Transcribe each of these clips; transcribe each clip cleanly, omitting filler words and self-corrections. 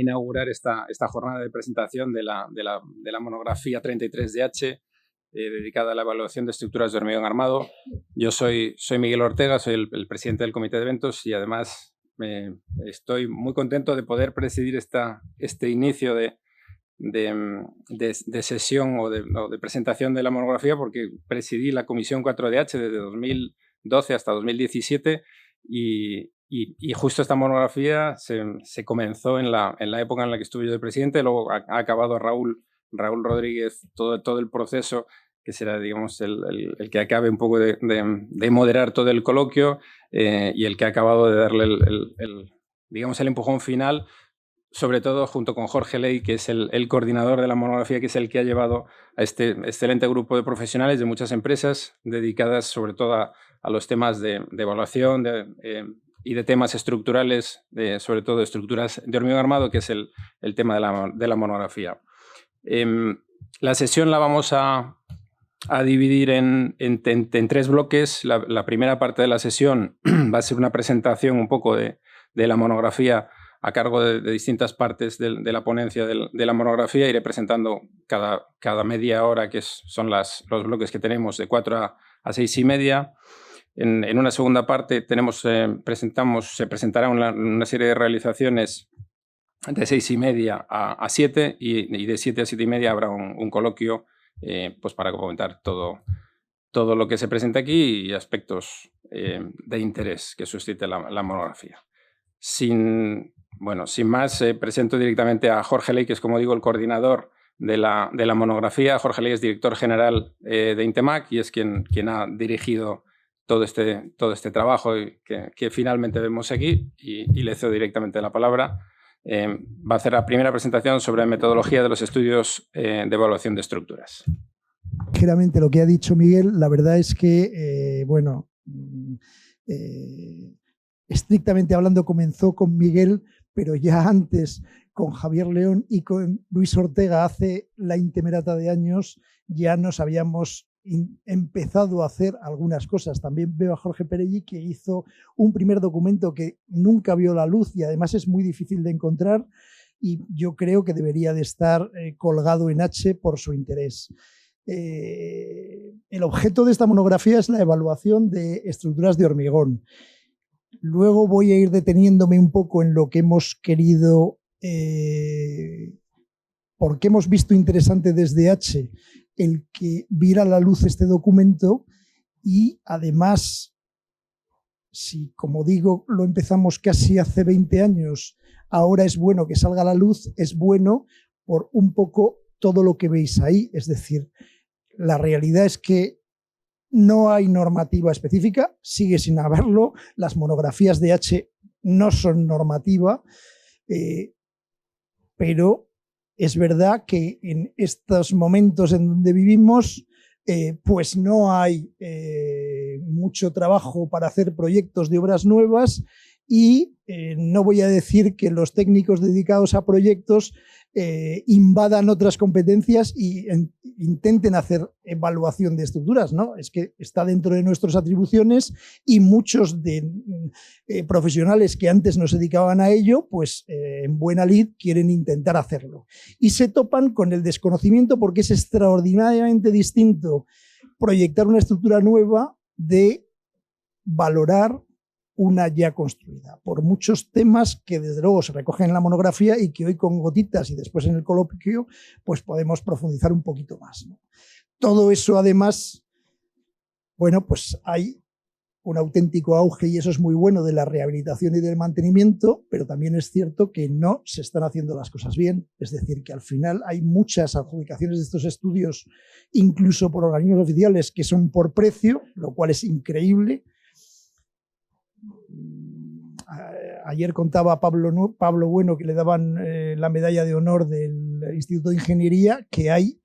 inaugurar esta jornada de presentación de la monografía 33DH dedicada a la evaluación de estructuras de hormigón armado. Yo soy Miguel Ortega, soy el presidente del comité de eventos y además estoy muy contento de poder presidir este inicio de sesión o de presentación de la monografía, porque presidí la Comisión 4DH desde 2012 hasta 2017 y justo esta monografía se comenzó en la época en la que estuve yo de presidente, luego ha acabado Raúl Rodríguez todo el proceso, que será, digamos, el que acabe un poco de moderar todo el coloquio y el que ha acabado de darle digamos, el empujón final, sobre todo junto con Jorge Ley, que es el coordinador de la monografía, que es el que ha llevado a este excelente grupo de profesionales de muchas empresas dedicadas sobre todo a los temas de evaluación y de temas estructurales, sobre todo de estructuras de hormigón armado, que es el tema de la monografía. La sesión la vamos a dividir en 3 bloques. La primera parte de la sesión va a ser una presentación un poco de la monografía a cargo de distintas partes de la ponencia de la monografía. Iré presentando cada media hora, que son los bloques que tenemos de 4 a 6 y media. En una segunda parte se presentará una serie de realizaciones de 6 y media a 7 y de 7 a 7 y media habrá un coloquio pues para comentar todo lo que se presenta aquí y aspectos de interés que suscite la monografía. Sin más, presento directamente a Jorge Ley, que es, como digo, el coordinador de la monografía. Jorge Ley es director general de Intemac y es quien ha dirigido todo este trabajo que finalmente vemos aquí, y le cedo directamente la palabra. Va a hacer la primera presentación sobre metodología de los estudios de evaluación de estructuras. Ligeramente lo que ha dicho Miguel, la verdad es que, estrictamente hablando comenzó con Miguel, pero ya antes con Javier León y con Luis Ortega hace la intemerata de años ya nos habíamos empezado a hacer algunas cosas. También veo a Jorge Perelli, que hizo un primer documento que nunca vio la luz y además es muy difícil de encontrar, y yo creo que debería de estar colgado en H por su interés. El objeto de esta monografía es la evaluación de estructuras de hormigón. Luego voy a ir deteniéndome un poco en lo que hemos querido, porque hemos visto interesante desde H el que viera la luz este documento, y además, si como digo lo empezamos casi hace 20 años, ahora es bueno que salga a la luz, es bueno por un poco todo lo que veis ahí. Es decir, la realidad es que no hay normativa específica, sigue sin haberlo, las monografías de H no son normativa, pero es verdad que en estos momentos en donde vivimos, pues no hay mucho trabajo para hacer proyectos de obras nuevas, y no voy a decir que los técnicos dedicados a proyectos invadan otras competencias y intenten hacer evaluación de estructuras, ¿no? Es que está dentro de nuestras atribuciones, y muchos de profesionales que antes no se dedicaban a ello, pues en buena lid quieren intentar hacerlo. Y se topan con el desconocimiento, porque es extraordinariamente distinto proyectar una estructura nueva de valorar una ya construida, por muchos temas que desde luego se recogen en la monografía y que hoy con gotitas y después en el coloquio pues podemos profundizar un poquito más, ¿no? Todo eso además, bueno, pues hay un auténtico auge, y eso es muy bueno, de la rehabilitación y del mantenimiento, pero también es cierto que no se están haciendo las cosas bien. Es decir, que al final hay muchas adjudicaciones de estos estudios, incluso por organismos oficiales, que son por precio, lo cual es increíble. Ayer contaba Pablo Bueno, que le daban la medalla de honor del Instituto de Ingeniería, que hay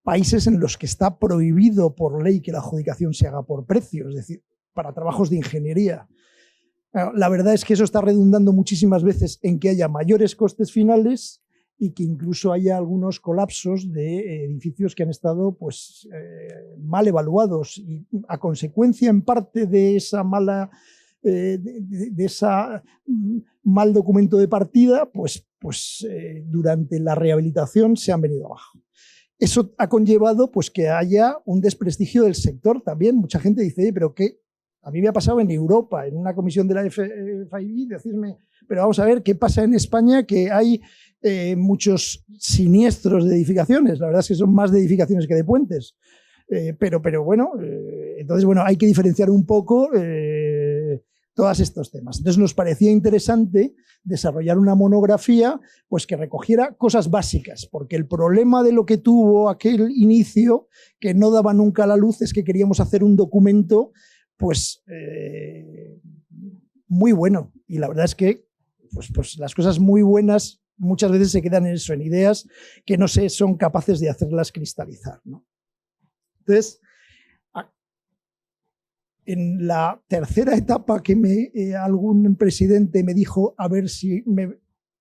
países en los que está prohibido por ley que la adjudicación se haga por precio, es decir, para trabajos de ingeniería. La verdad es que eso está redundando muchísimas veces en que haya mayores costes finales y que incluso haya algunos colapsos de edificios que han estado pues, mal evaluados, y a consecuencia en parte de esa mala mal documento de partida, pues pues durante la rehabilitación se han venido abajo. Eso ha conllevado pues, que haya un desprestigio del sector también. Mucha gente dice, pero ¿qué? A mí me ha pasado en Europa, en una comisión de la FIB, decirme, pero vamos a ver qué pasa en España, que hay muchos siniestros de edificaciones. La verdad es que son más de edificaciones que de puentes. Pero bueno, entonces, bueno, hay que diferenciar un poco todos estos temas. Entonces nos parecía interesante desarrollar una monografía pues, que recogiera cosas básicas, porque el problema de lo que tuvo aquel inicio, que no daba nunca a la luz, es que queríamos hacer un documento pues muy bueno. Y la verdad es que pues las cosas muy buenas muchas veces se quedan en eso, en ideas que no se son capaces de hacerlas cristalizar, ¿no? Entonces, en la tercera etapa que algún presidente me dijo a ver si me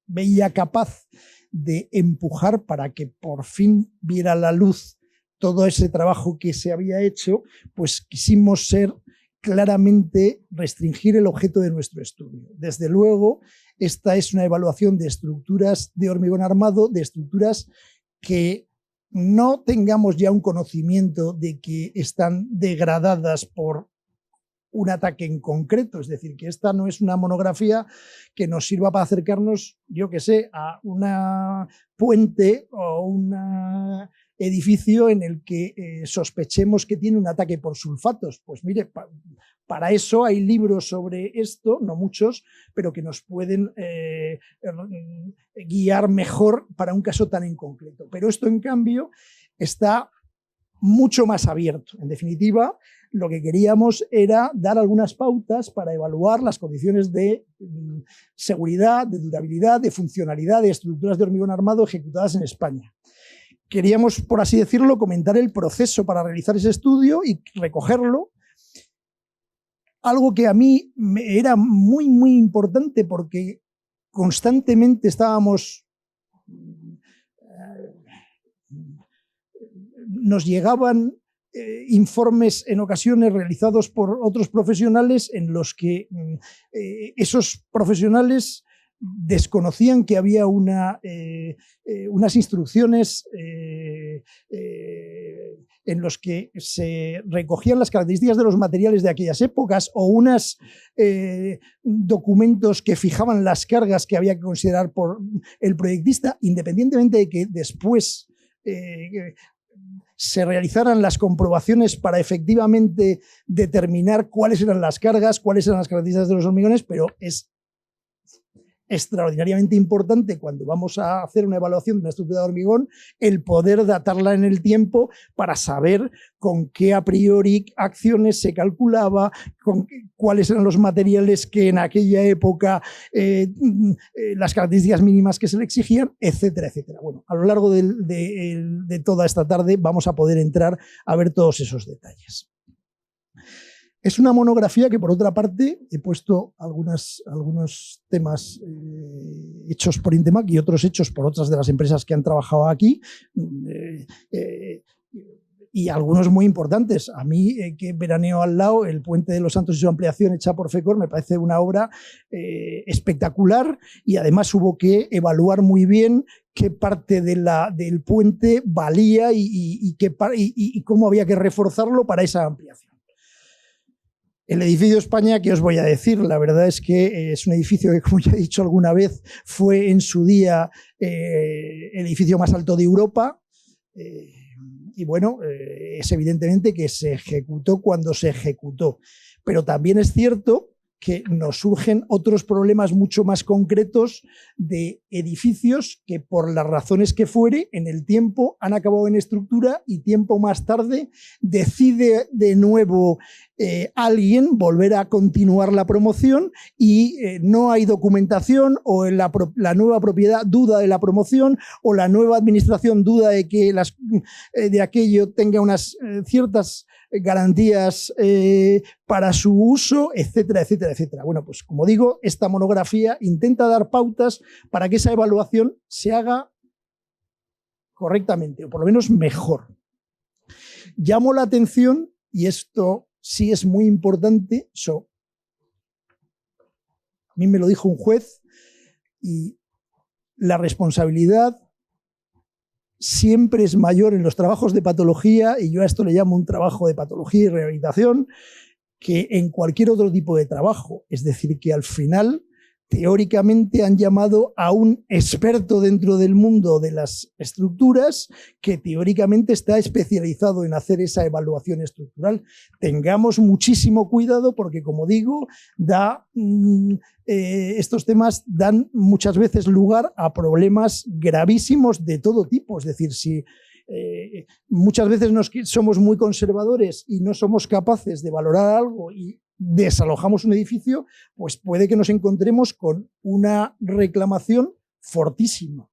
veía capaz de empujar para que por fin viera la luz todo ese trabajo que se había hecho, pues quisimos claramente restringir el objeto de nuestro estudio. Desde luego, esta es una evaluación de estructuras de hormigón armado, de estructuras que no tengamos ya un conocimiento de que están degradadas por un ataque en concreto, es decir, que esta no es una monografía que nos sirva para acercarnos, yo que sé, a una puente o un edificio en el que sospechemos que tiene un ataque por sulfatos. Pues mire, para eso hay libros sobre esto, no muchos, pero que nos pueden guiar mejor para un caso tan en concreto. Pero esto, en cambio, está mucho más abierto. En definitiva, lo que queríamos era dar algunas pautas para evaluar las condiciones de seguridad, de durabilidad, de funcionalidad de estructuras de hormigón armado ejecutadas en España. Queríamos, por así decirlo, comentar el proceso para realizar ese estudio y recogerlo. Algo que a mí me era muy, muy importante porque constantemente nos llegaban informes en ocasiones realizados por otros profesionales en los que esos profesionales desconocían que había unas instrucciones en los que se recogían las características de los materiales de aquellas épocas o unos documentos que fijaban las cargas que había que considerar por el proyectista, independientemente de que después se realizaran las comprobaciones para efectivamente determinar cuáles eran las cargas, cuáles eran las características de los hormigones, pero es extraordinariamente importante cuando vamos a hacer una evaluación de una estructura de hormigón el poder datarla en el tiempo para saber con qué a priori acciones se calculaba, cuáles eran los materiales que en aquella época, las características mínimas que se le exigían, etcétera, etcétera. Bueno, a lo largo de toda esta tarde vamos a poder entrar a ver todos esos detalles. Es una monografía que, por otra parte, he puesto algunos temas hechos por Intemac y otros hechos por otras de las empresas que han trabajado aquí, y algunos muy importantes. A mí, que veraneo al lado, el Puente de los Santos y su ampliación hecha por FECOR me parece una obra espectacular, y además hubo que evaluar muy bien qué parte del puente valía y cómo había que reforzarlo para esa ampliación. El edificio España, ¿qué os voy a decir? La verdad es que es un edificio que, como ya he dicho alguna vez, fue en su día el edificio más alto de Europa. Y bueno, es evidentemente que se ejecutó cuando se ejecutó. Pero también es cierto que nos surgen otros problemas mucho más concretos de edificios que, por las razones que fuere, en el tiempo han acabado en estructura y tiempo más tarde decide de nuevo alguien volver a continuar la promoción y no hay documentación, o la nueva propiedad duda de la promoción, o la nueva administración duda de que de aquello tenga unas ciertas garantías para su uso, etcétera, etcétera, etcétera. Bueno, pues como digo, esta monografía intenta dar pautas para que esa evaluación se haga correctamente, o por lo menos mejor. Llamo la atención, y esto sí es muy importante, a mí me lo dijo un juez, y la responsabilidad siempre es mayor en los trabajos de patología, y yo a esto le llamo un trabajo de patología y rehabilitación, que en cualquier otro tipo de trabajo. Es decir, que al final, teóricamente, han llamado a un experto dentro del mundo de las estructuras que teóricamente está especializado en hacer esa evaluación estructural. Tengamos muchísimo cuidado porque, como digo, estos temas dan muchas veces lugar a problemas gravísimos de todo tipo. Es decir, si muchas veces somos muy conservadores y no somos capaces de valorar algo y desalojamos un edificio, pues puede que nos encontremos con una reclamación fortísima.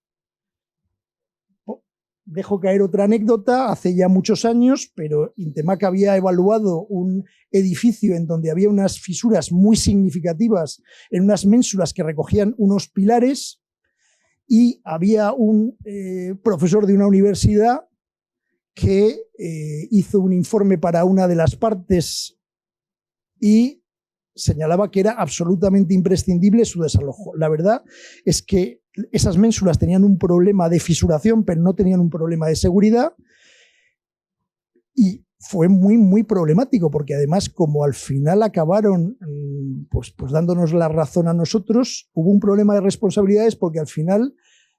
Dejo caer otra anécdota. Hace ya muchos años, pero Intemac había evaluado un edificio en donde había unas fisuras muy significativas en unas ménsulas que recogían unos pilares, y había un profesor de una universidad que hizo un informe para una de las partes y señalaba que era absolutamente imprescindible su desalojo. La verdad es que esas ménsulas tenían un problema de fisuración, pero no tenían un problema de seguridad, y fue muy, muy problemático, porque además, como al final acabaron pues dándonos la razón a nosotros, hubo un problema de responsabilidades, porque al final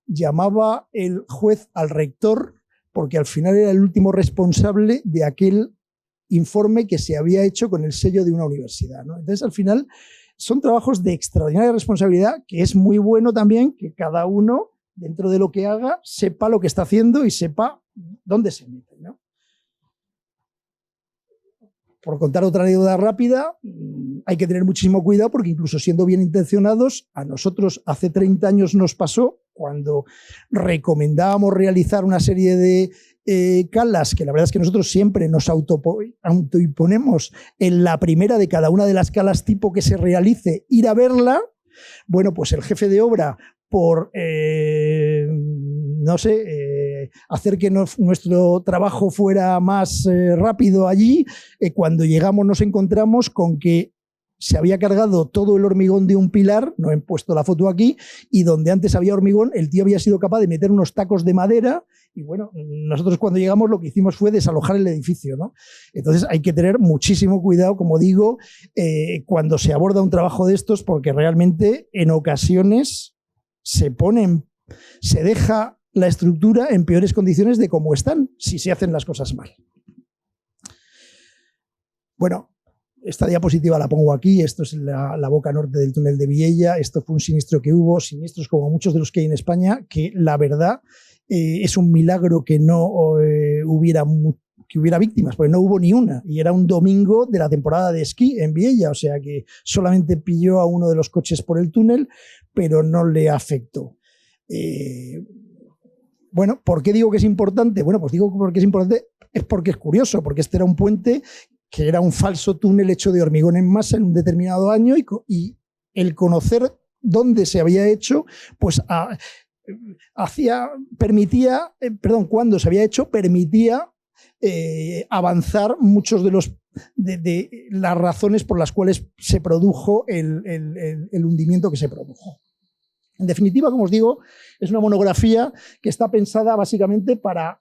llamaba el juez al rector, porque al final era el último responsable de aquel informe que se había hecho con el sello de una universidad, ¿no? Entonces, al final, son trabajos de extraordinaria responsabilidad, que es muy bueno también que cada uno, dentro de lo que haga, sepa lo que está haciendo y sepa dónde se mete, ¿no? Por contar otra anécdota rápida, hay que tener muchísimo cuidado, porque incluso siendo bien intencionados, a nosotros hace 30 años nos pasó cuando recomendábamos realizar una serie de calas, que la verdad es que nosotros siempre nos autoimponemos en la primera de cada una de las calas tipo que se realice, ir a verla. Bueno, pues el jefe de obra, por hacer que nuestro trabajo fuera más rápido allí, cuando llegamos nos encontramos con que se había cargado todo el hormigón de un pilar, no he puesto la foto aquí, y donde antes había hormigón, el tío había sido capaz de meter unos tacos de madera, y bueno, nosotros cuando llegamos lo que hicimos fue desalojar el edificio, ¿no? Entonces hay que tener muchísimo cuidado, como digo, cuando se aborda un trabajo de estos, porque realmente en ocasiones se deja la estructura en peores condiciones de cómo están, si se hacen las cosas mal. Bueno, esta diapositiva la pongo aquí. Esto es la boca norte del túnel de Viella. Esto fue un siniestro que hubo, siniestros como muchos de los que hay en España, que la verdad es un milagro que no hubiera víctimas, porque no hubo ni una, y era un domingo de la temporada de esquí en Viella, o sea que solamente pilló a uno de los coches por el túnel, pero no le afectó. Bueno, ¿por qué digo que es importante? Bueno, pues digo porque es importante, es porque es curioso, porque este era un puente que era un falso túnel hecho de hormigón en masa en un determinado año, y el conocer dónde se había hecho, pues cuando se había hecho, permitía avanzar muchos de las razones por las cuales se produjo el hundimiento que se produjo. En definitiva, como os digo, es una monografía que está pensada básicamente para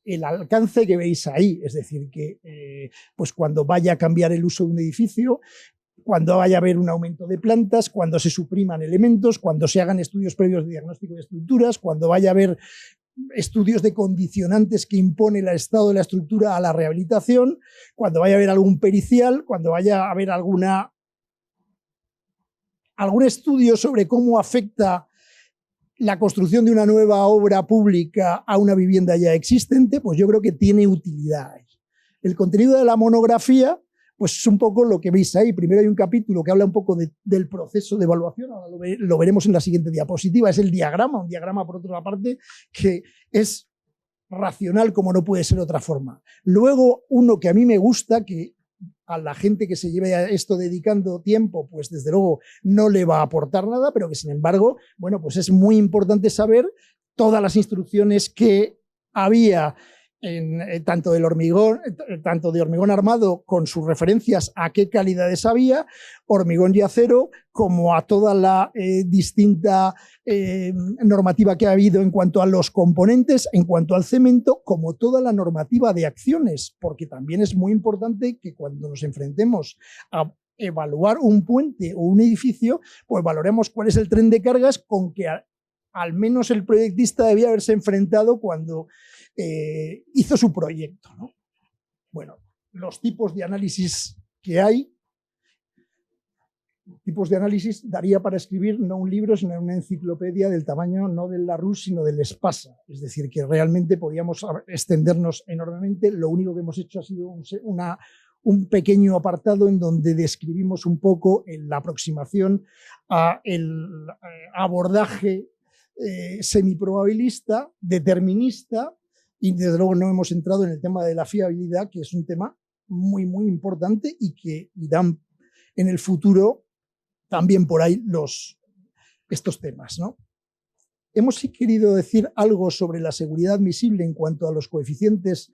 el alcance que veis ahí, es decir, que pues cuando vaya a cambiar el uso de un edificio, cuando vaya a haber un aumento de plantas, cuando se supriman elementos, cuando se hagan estudios previos de diagnóstico de estructuras, cuando vaya a haber estudios de condicionantes que impone el estado de la estructura a la rehabilitación, cuando vaya a haber algún pericial, cuando vaya a haber algún estudio sobre cómo afecta la construcción de una nueva obra pública a una vivienda ya existente, pues yo creo que tiene utilidad ahí. El contenido de la monografía, pues es un poco lo que veis ahí. Primero hay un capítulo que habla un poco del proceso de evaluación, ahora lo veremos en la siguiente diapositiva, es el diagrama, un diagrama por otra parte que es racional como no puede ser de otra forma. Luego uno que a mí me gusta, que a la gente que se lleve a esto dedicando tiempo, pues desde luego no le va a aportar nada, pero que sin embargo, bueno, pues es muy importante saber todas las instrucciones que había tanto de hormigón armado con sus referencias a qué calidades había, hormigón y acero, como a toda la distinta normativa que ha habido en cuanto a los componentes, en cuanto al cemento, como toda la normativa de acciones, porque también es muy importante que cuando nos enfrentemos a evaluar un puente o un edificio, pues valoremos cuál es el tren de cargas con que al menos el proyectista debía haberse enfrentado cuando hizo su proyecto, ¿no? Bueno, los tipos de análisis que hay, daría para escribir no un libro, sino una enciclopedia del tamaño no del Larousse, sino del Espasa. Es decir, que realmente podíamos extendernos enormemente. Lo único que hemos hecho ha sido un pequeño apartado en donde describimos un poco la aproximación a el abordaje semiprobabilista, determinista, y desde luego no hemos entrado en el tema de la fiabilidad, que es un tema muy, muy importante y que irán en el futuro también por ahí estos temas, ¿no? Hemos querido decir algo sobre la seguridad admisible en cuanto a los coeficientes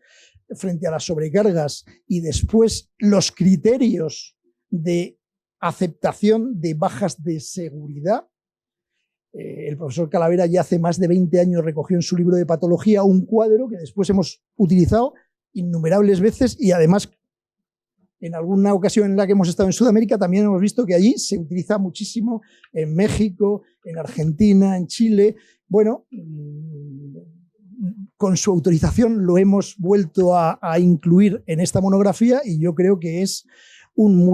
frente a las sobrecargas y después los criterios de aceptación de bajas de seguridad. El profesor Calavera ya hace más de 20 años recogió en su libro de patología un cuadro que después hemos utilizado innumerables veces y además en alguna ocasión en la que hemos estado en Sudamérica también hemos visto que allí se utiliza muchísimo, en México, en Argentina, en Chile. Bueno, con su autorización lo hemos vuelto a incluir en esta monografía y yo creo que es un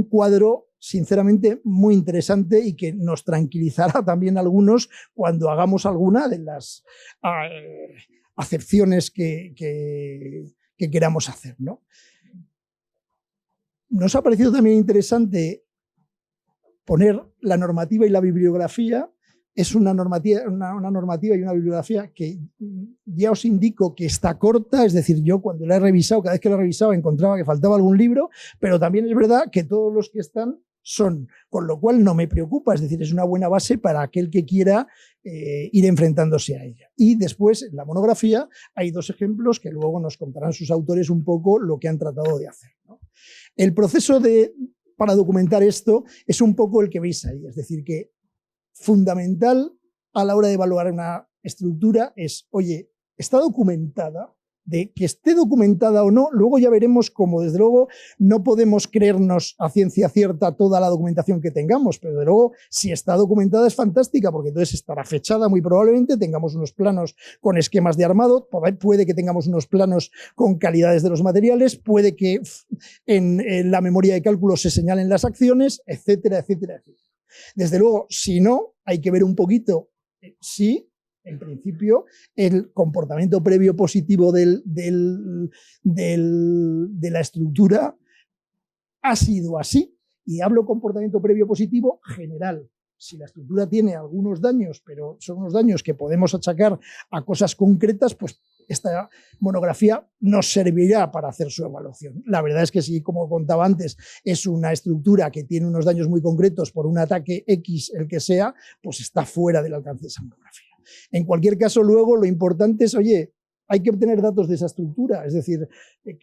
cuadro sinceramente muy interesante y que nos tranquilizará también a algunos cuando hagamos alguna de las acepciones que queramos hacer, ¿no? Nos ha parecido también interesante poner la normativa y la bibliografía. Es una normativa y una bibliografía que ya os indico que está corta, es decir, yo cuando la he revisado, cada vez que la he revisado encontraba que faltaba algún libro, pero también es verdad que todos los que están son, con lo cual no me preocupa, es decir, es una buena base para aquel que quiera ir enfrentándose a ella. Y después, en la monografía, hay 2 ejemplos que luego nos contarán sus autores un poco lo que han tratado de hacer, ¿no? El proceso para documentar esto es un poco el que veis ahí, es decir, que fundamental a la hora de evaluar una estructura es, oye, ¿está documentada? De que esté documentada o no, luego ya veremos cómo, desde luego, no podemos creernos a ciencia cierta toda la documentación que tengamos, pero desde luego, si está documentada es fantástica, porque entonces estará fechada muy probablemente, tengamos unos planos con esquemas de armado, puede que tengamos unos planos con calidades de los materiales, puede que en la memoria de cálculo se señalen las acciones, etcétera, etcétera, etcétera. Desde luego, si no, hay que ver un poquito si en principio, el comportamiento previo positivo de la estructura ha sido así. Y hablo comportamiento previo positivo general. Si la estructura tiene algunos daños, pero son unos daños que podemos achacar a cosas concretas, pues esta monografía nos servirá para hacer su evaluación. La verdad es que si, como contaba antes, es una estructura que tiene unos daños muy concretos por un ataque X, el que sea, pues está fuera del alcance de esa monografía. En cualquier caso, luego lo importante es, oye, hay que obtener datos de esa estructura, es decir,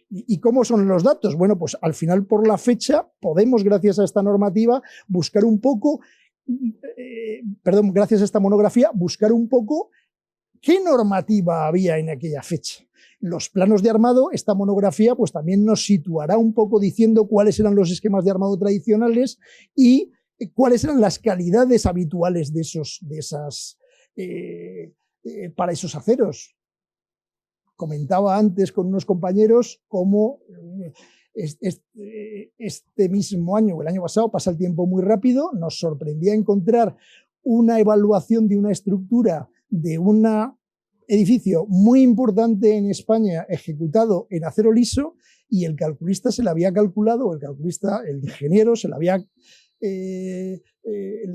¿y cómo son los datos? Bueno, pues al final por la fecha podemos, gracias a esta normativa, buscar un poco, gracias a esta monografía, buscar un poco qué normativa había en aquella fecha. Los planos de armado, esta monografía pues también nos situará un poco diciendo cuáles eran los esquemas de armado tradicionales y cuáles eran las calidades habituales para esos aceros. Comentaba antes con unos compañeros cómo este mismo año o el año pasado, pasa el tiempo muy rápido, nos sorprendía encontrar una evaluación de una estructura de un edificio muy importante en España ejecutado en acero liso y el calculista se la había calculado, el ingeniero se la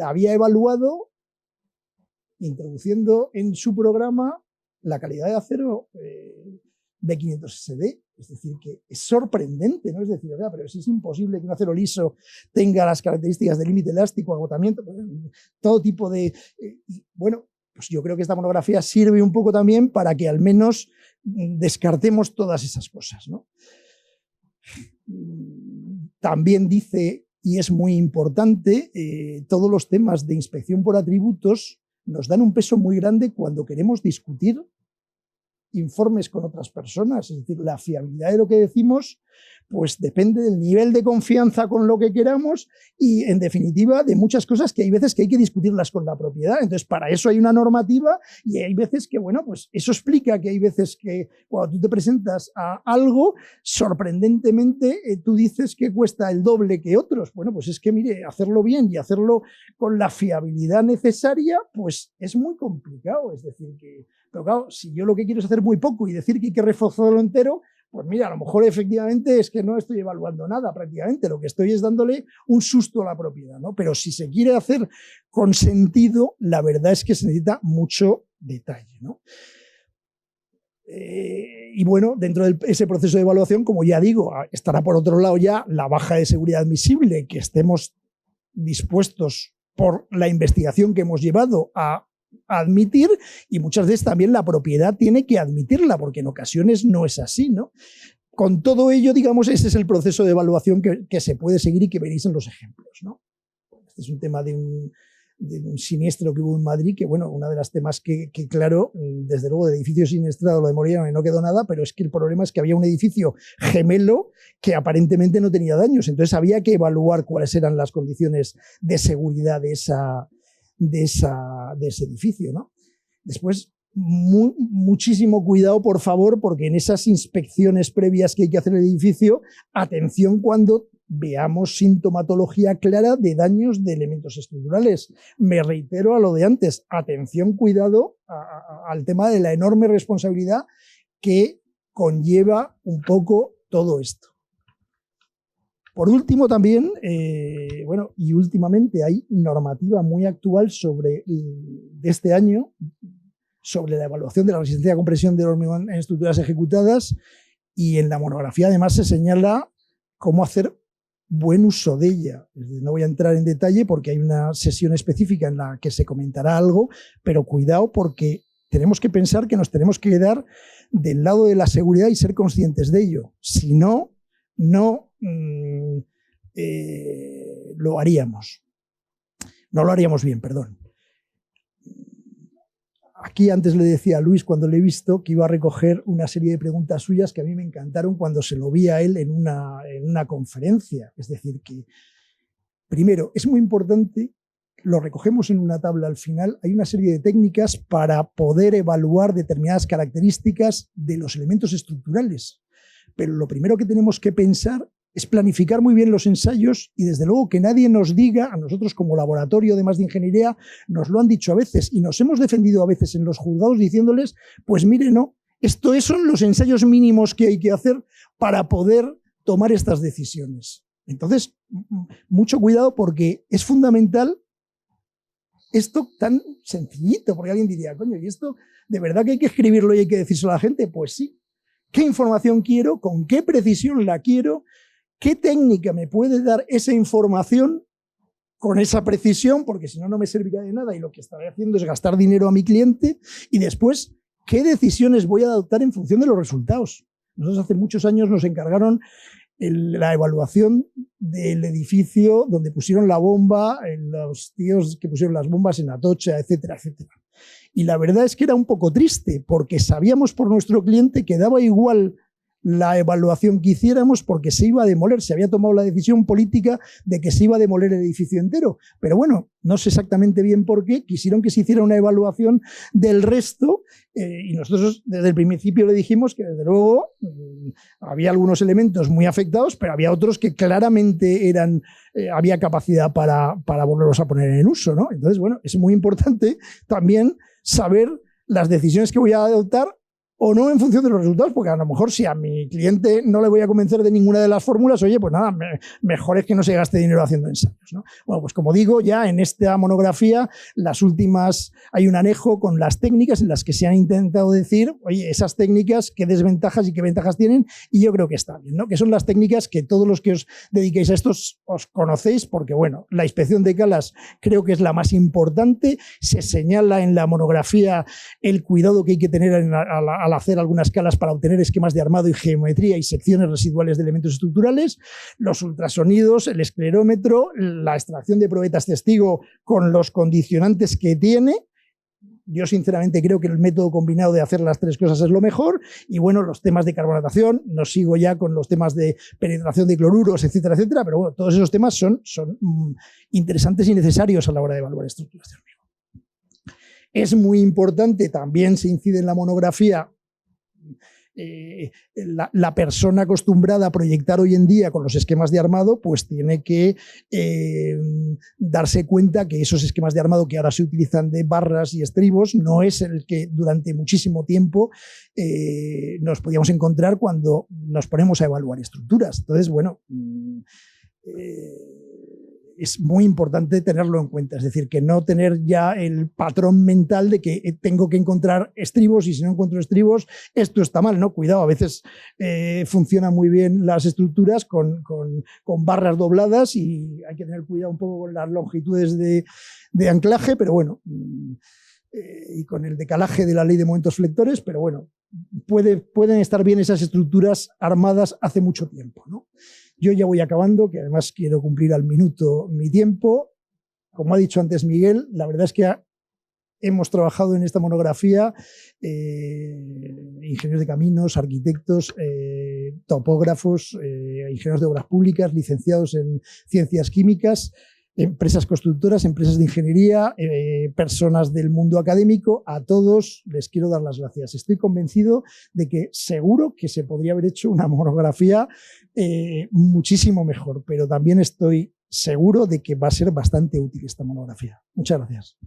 había evaluado introduciendo en su programa la calidad de acero B500SD. Es decir, que es sorprendente, ¿no? Es decir, pero si es imposible que un acero liso tenga las características de límite elástico, agotamiento, todo tipo de... bueno, Pues yo creo que esta monografía sirve un poco también para que al menos descartemos todas esas cosas, ¿no? También dice, y es muy importante, todos los temas de inspección por atributos nos dan un peso muy grande cuando queremos discutir informes con otras personas. Es decir, la fiabilidad de lo que decimos pues depende del nivel de confianza con lo que queramos y, en definitiva, de muchas cosas que hay veces que hay que discutirlas con la propiedad. Entonces, para eso hay una normativa y hay veces que, bueno, pues eso explica que hay veces que cuando tú te presentas a algo, sorprendentemente, tú dices que cuesta el doble que otros. Bueno, pues es que, mire, hacerlo bien y hacerlo con la fiabilidad necesaria, pues es muy complicado. Es decir, que, pero claro, si yo lo que quiero es hacer muy poco y decir que hay que reforzarlo entero, pues mira, a lo mejor efectivamente es que no estoy evaluando nada prácticamente, lo que estoy es dándole un susto a la propiedad, ¿no? Pero si se quiere hacer con sentido, la verdad es que se necesita mucho detalle, ¿no? Y bueno, dentro de ese proceso de evaluación, como ya digo, estará por otro lado ya la baja de seguridad admisible, que estemos dispuestos por la investigación que hemos llevado a admitir, y muchas veces también la propiedad tiene que admitirla, porque en ocasiones no es así, ¿no? Con todo ello, digamos, ese es el proceso de evaluación que se puede seguir y que veréis en los ejemplos, ¿no? Este es un tema de un siniestro que hubo en Madrid, que bueno, uno de los temas que claro, desde luego de edificio siniestrado lo demolieron y no quedó nada, pero es que el problema es que había un edificio gemelo que aparentemente no tenía daños, entonces había que evaluar cuáles eran las condiciones de seguridad de ese edificio, ¿no? Después, muchísimo cuidado, por favor, porque en esas inspecciones previas que hay que hacer el edificio, atención cuando veamos sintomatología clara de daños de elementos estructurales. Me reitero a lo de antes, atención, cuidado al tema de la enorme responsabilidad que conlleva un poco todo esto. Por último, también, bueno, y últimamente hay normativa muy actual de este año sobre la evaluación de la resistencia a compresión del hormigón en estructuras ejecutadas, y en la monografía además se señala cómo hacer buen uso de ella. No voy a entrar en detalle porque hay una sesión específica en la que se comentará algo, pero cuidado porque tenemos que pensar que nos tenemos que quedar del lado de la seguridad y ser conscientes de ello. Si no, no lo haríamos. No lo haríamos bien, perdón. Aquí antes le decía a Luis, cuando le he visto, que iba a recoger una serie de preguntas suyas que a mí me encantaron cuando se lo vi a él en una conferencia. Es decir, que primero, es muy importante, lo recogemos en una tabla al final, hay una serie de técnicas para poder evaluar determinadas características de los elementos estructurales. Pero lo primero que tenemos que pensar es planificar muy bien los ensayos y desde luego que nadie nos diga, a nosotros como laboratorio además de ingeniería, nos lo han dicho a veces y nos hemos defendido a veces en los juzgados diciéndoles, pues mire, no, estos son los ensayos mínimos que hay que hacer para poder tomar estas decisiones. Entonces, mucho cuidado porque es fundamental esto tan sencillito, porque alguien diría, coño, ¿y esto de verdad que hay que escribirlo y hay que decírselo a la gente? Pues sí. ¿Qué información quiero? ¿Con qué precisión la quiero? ¿Qué técnica me puede dar esa información con esa precisión? Porque si no, no me servirá de nada y lo que estaré haciendo es gastar dinero a mi cliente. Y después, ¿qué decisiones voy a adoptar en función de los resultados? Nosotros hace muchos años nos encargaron la evaluación del edificio donde pusieron la bomba, los tíos que pusieron las bombas en Atocha, etcétera, etcétera. Y la verdad es que era un poco triste porque sabíamos por nuestro cliente que daba igual la evaluación que hiciéramos porque se iba a demoler, se había tomado la decisión política de que se iba a demoler el edificio entero. Pero bueno, no sé exactamente bien por qué, quisieron que se hiciera una evaluación del resto y nosotros desde el principio le dijimos que desde luego había algunos elementos muy afectados, pero había otros que claramente había capacidad para volverlos a poner en uso, ¿no? Entonces, bueno, es muy importante también saber las decisiones que voy a adoptar o no en función de los resultados, porque a lo mejor si a mi cliente no le voy a convencer de ninguna de las fórmulas, oye, pues nada, mejor es que no se gaste dinero haciendo ensayos, ¿no? Bueno, pues como digo, ya en esta monografía, las últimas, hay un anejo con las técnicas en las que se han intentado decir, oye, esas técnicas, qué desventajas y qué ventajas tienen, y yo creo que está bien, ¿no? Que son las técnicas que todos los que os dediquéis a estos os conocéis, porque bueno, la inspección de calas creo que es la más importante, se señala en la monografía el cuidado que hay que tener al hacer algunas calas para obtener esquemas de armado y geometría y secciones residuales de elementos estructurales, los ultrasonidos, el esclerómetro, la extracción de probetas testigo con los condicionantes que tiene. Yo sinceramente creo que el método combinado de hacer las tres cosas es lo mejor. Y bueno, los temas de carbonatación, no sigo ya con los temas de penetración de cloruros, etcétera, etcétera, pero bueno, todos esos temas son interesantes y necesarios a la hora de evaluar estructuras de hormigón. Es muy importante, también se incide en la monografía, la persona acostumbrada a proyectar hoy en día con los esquemas de armado, pues tiene que darse cuenta que esos esquemas de armado que ahora se utilizan de barras y estribos no es el que durante muchísimo tiempo nos podíamos encontrar cuando nos ponemos a evaluar estructuras. Entonces, bueno, es muy importante tenerlo en cuenta, es decir, que no tener ya el patrón mental de que tengo que encontrar estribos y si no encuentro estribos, esto está mal, ¿no? Cuidado, a veces funcionan muy bien las estructuras con barras dobladas y hay que tener cuidado un poco con las longitudes de anclaje, pero bueno, y con el decalaje de la ley de momentos flectores, pero bueno, pueden estar bien esas estructuras armadas hace mucho tiempo, ¿no? Yo ya voy acabando, que además quiero cumplir al minuto mi tiempo. Como ha dicho antes Miguel, la verdad es que hemos trabajado en esta monografía ingenieros de caminos, arquitectos, topógrafos, ingenieros de obras públicas, licenciados en ciencias químicas, empresas constructoras, empresas de ingeniería, personas del mundo académico. A todos les quiero dar las gracias. Estoy convencido de que seguro que se podría haber hecho una monografía muchísimo mejor, pero también estoy seguro de que va a ser bastante útil esta monografía. Muchas gracias.